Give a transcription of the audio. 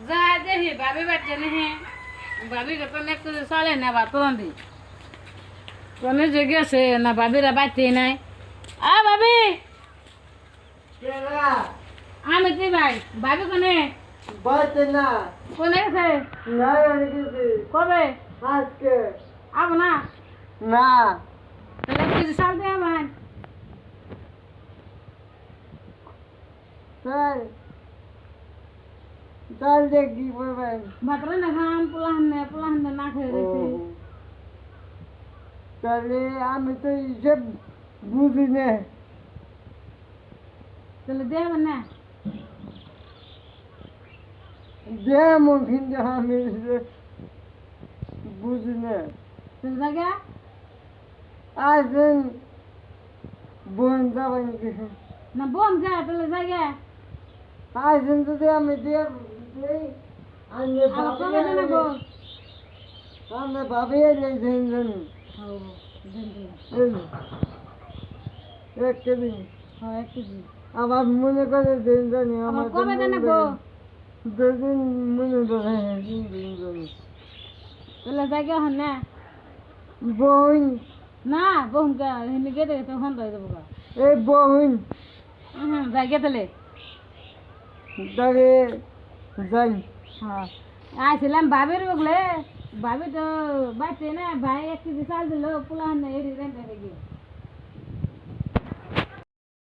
যা দেখি ভাবি বাচ্চা নেই ভাবি তো একটু চলে না বা তোর দি কোনে যে গেছে না ভাবিরা বাচ্চাই নাই আ ভাবি আমি কি ভাই ভাবি কোনে বাচ্চা না কোনে গেছে না গেছে কবে আজকে আব না না তাহলে কিছু চাল দে আমার স্যার চাল দিয়ে কি করবেন ভাত রান্না খাম পোলাহান না খেয়ে রয়েছে তাহলে আমি তো হিসেব বুঝি না তাহলে দেবেন না যেমন কিন্তু আমি বুঝি না তাহলে জায়গা আসেন বোন যাবেন কিছু না বোন গা তাহলে জায়গা আসেন যদি আমি দিয়ে আবার কবে দেনা গো আমি ভাবি এলেন এক কেজি হ্যাঁ এক কেজি আমার মনে করে দিন জানি আবার আমার কবে দেনা গো দুদিন মনে করে দিন জানি তাহলে জায়গা হন না বোন না বোন গা হিনি গেতে গেতে হন হয়ে যাবো গা এই বোন জায়গা তাহলে তাহলে যাই হ্যাঁ আসছিলাম ভাবির বগলে ভাবি তো বাচ্চে না ভাই এক কেজি চাল দিল পোলাহান এড়ি রেন্টা গিয়ে